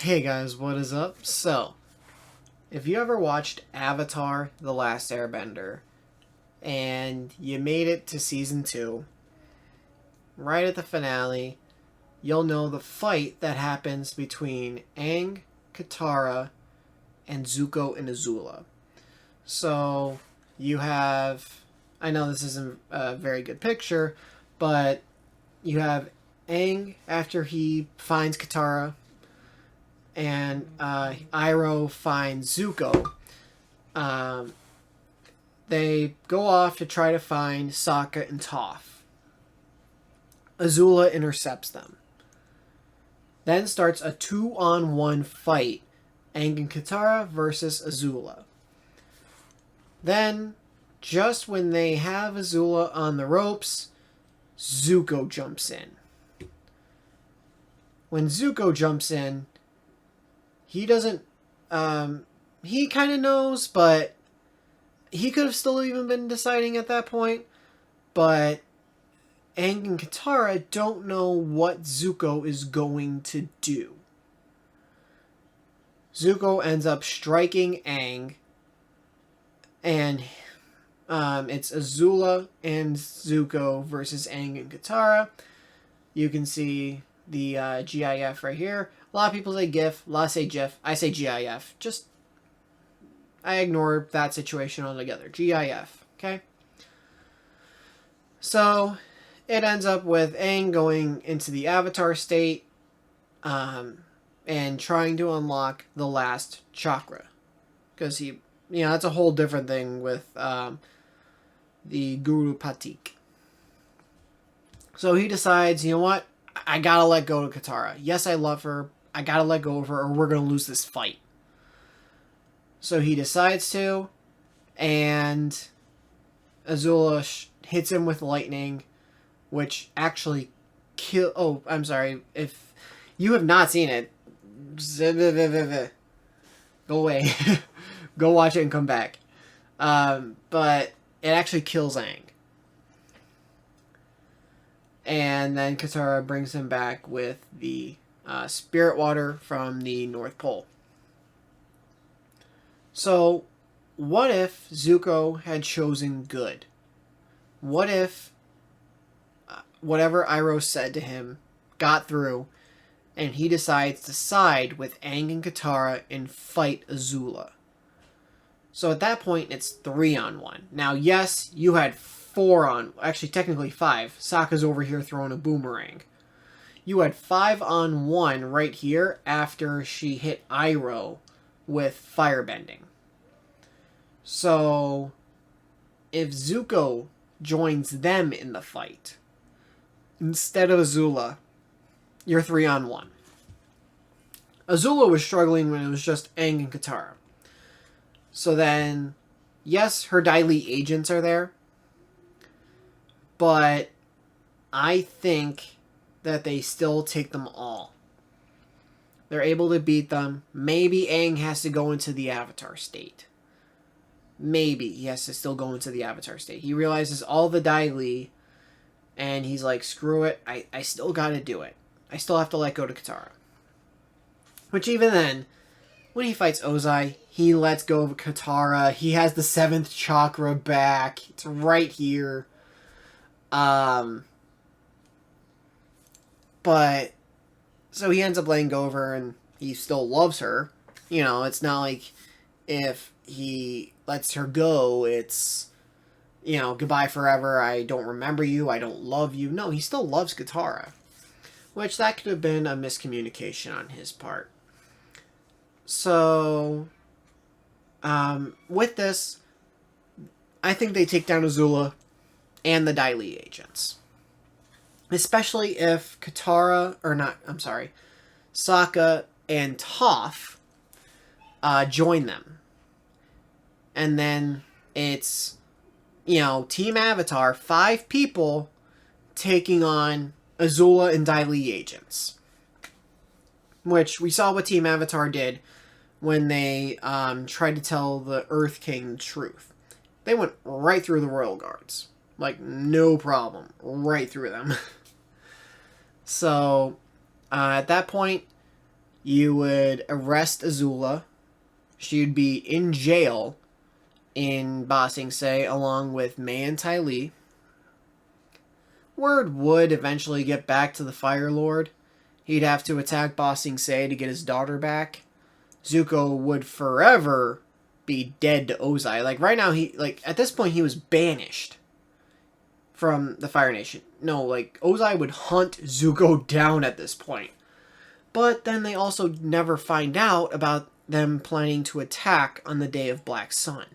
Hey guys, what is up? So, if you ever watched Avatar The Last Airbender and you made it to season 2, right at the finale, you'll know the fight that happens between Aang, Katara, and Zuko and Azula. So, you have. I know this isn't a very good picture, but you have Aang after he finds Katara and Iroh finds Zuko. Um, they go off to try to find Sokka and Toph. Azula intercepts them. Then starts a 2-on-1 fight, Aang and Katara versus Azula. Then, just when they have Azula on the ropes, Zuko jumps in. When Zuko jumps in, he doesn't, he kind of knows, but he could have still even been deciding at that point. But Aang and Katara don't know what Zuko is going to do. Zuko ends up striking Aang, and it's Azula and Zuko versus Aang and Katara. You can see the GIF right here. A lot of people say GIF, a lot say GIF. I say GIF. I ignore that situation altogether. GIF, okay? So, it ends up with Aang going into the Avatar state and trying to unlock the last chakra. Because that's a whole different thing with the Guru Patik. So he decides, you know what? I gotta let go of Katara. Yes, I love her. I gotta let go of her or we're gonna lose this fight. So he decides to, and Azula hits him with lightning, which actually kill. Oh, I'm sorry. If you have not seen it, go away. Go watch it and come back. But it actually kills Aang. And then Katara brings him back with the spirit water from the North Pole. So, what if Zuko had chosen good? What if whatever Iroh said to him got through, and he decides to side with Aang and Katara and fight Azula? So at that point, it's 3-on-1. Now, yes, you had actually technically 5. Sokka's over here throwing a boomerang. You had 5-on-1 right here after she hit Iroh with firebending. So, if Zuko joins them in the fight, instead of Azula, you're 3-on-1. Azula was struggling when it was just Aang and Katara. So then, yes, her Dai Li agents are there, but I think that they still take them all. They're able to beat them. Maybe Aang has to go into the Avatar state. Maybe he has to still go into the Avatar state. He realizes all the Dai Li, and he's like, screw it, I still gotta do it. I still have to let go to Katara. Which even then, when he fights Ozai, he lets go of Katara. He has the 7th chakra back. It's right here. But, so he ends up letting go of her, and he still loves her. It's not like if he lets her go, it's, goodbye forever, I don't remember you, I don't love you. No, he still loves Katara. Which, that could have been a miscommunication on his part. So, with this, I think they take down Azula and the Dai Li agents. Especially if Sokka and Toph join them. And then it's, Team Avatar, 5 people taking on Azula and Dai Li agents. Which we saw what Team Avatar did when they tried to tell the Earth King the truth. They went right through the Royal Guards. Like, no problem. Right through them. So, at that point, you would arrest Azula. She would be in jail in Ba Sing Se along with Mai and Ty Lee. Word would eventually get back to the Fire Lord. He'd have to attack Ba Sing Se to get his daughter back. Zuko would forever be dead to Ozai. Like, right now, at this point, he was banished from the Fire Nation. No, like, Ozai would hunt Zuko down at this point. But then they also never find out about them planning to attack on the day of Black Sun.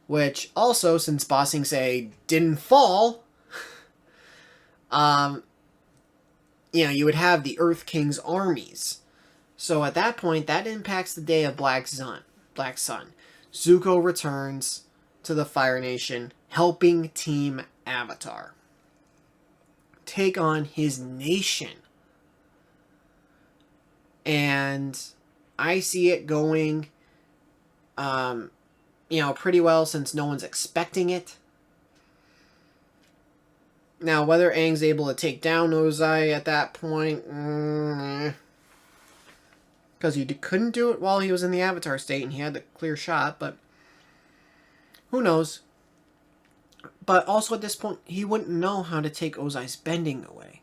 Which, also, since Ba Sing Se didn't fall, you would have the Earth King's armies. So at that point, that impacts the day of Black Sun. Zuko returns to the Fire Nation, helping Team Avatar take on his nation. And I see it going, pretty well since no one's expecting it. Now, whether Aang's able to take down Ozai at that point, because he couldn't do it while he was in the Avatar state and he had the clear shot, but who knows. But also at this point, he wouldn't know how to take Ozai's bending away.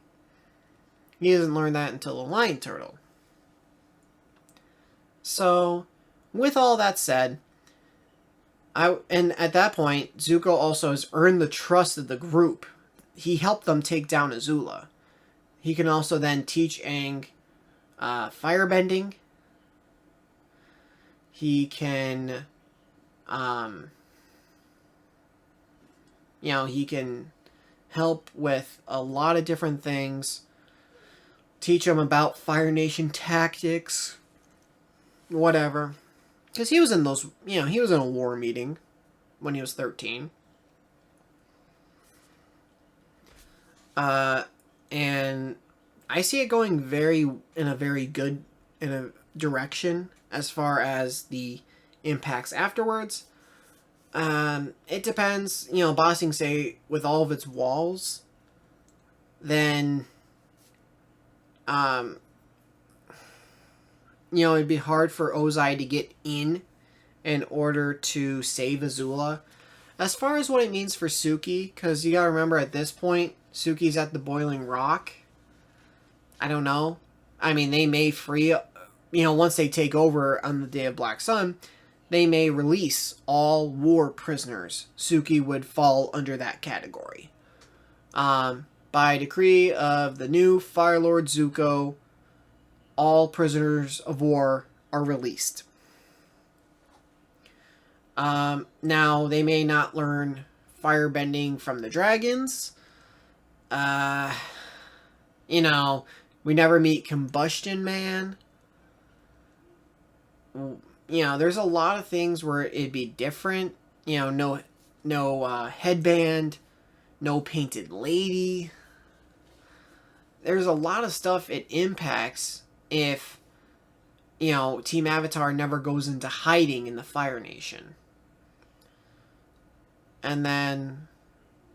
He doesn't learn that until the Lion Turtle. So, with all that said, and at that point, Zuko also has earned the trust of the group. He helped them take down Azula. He can also then teach Aang firebending. He can, he can help with a lot of different things. Teach him about Fire Nation tactics. Whatever. Because he was in those, he was in a war meeting when he was 13. And I see it going in a very good direction as far as the impacts afterwards. It depends, Ba Sing Se with all of its walls, then, it'd be hard for Ozai to get in order to save Azula. As far as what it means for Suki, because you gotta remember at this point, Suki's at the Boiling Rock. I don't know. I mean, they may free, once they take over on the day of Black Sun, they may release all war prisoners. Suki would fall under that category. By decree of the new Fire Lord Zuko, all prisoners of war are released. Now, they may not learn firebending from the dragons. We never meet Combustion Man. There's a lot of things where it'd be different. No headband, no painted lady. There's a lot of stuff it impacts if, Team Avatar never goes into hiding in the Fire Nation. And then,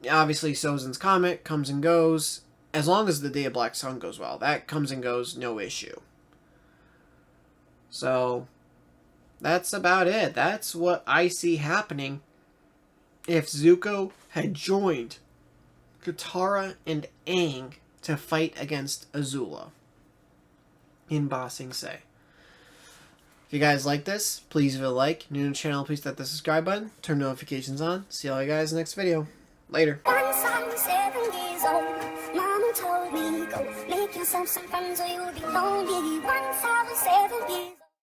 obviously, Sozin's Comet comes and goes. As long as the Day of Black Sun goes well. That comes and goes, no issue. So, that's about it. That's what I see happening if Zuko had joined Katara and Aang to fight against Azula in Ba Sing Se. If you guys like this, please leave a like. New to the channel, please hit the subscribe button. Turn notifications on. See all you guys in the next video. Later. Once I'm 7 years old, Mama told me, go make yourself some friends or you'll be lonely. Once I was 7 years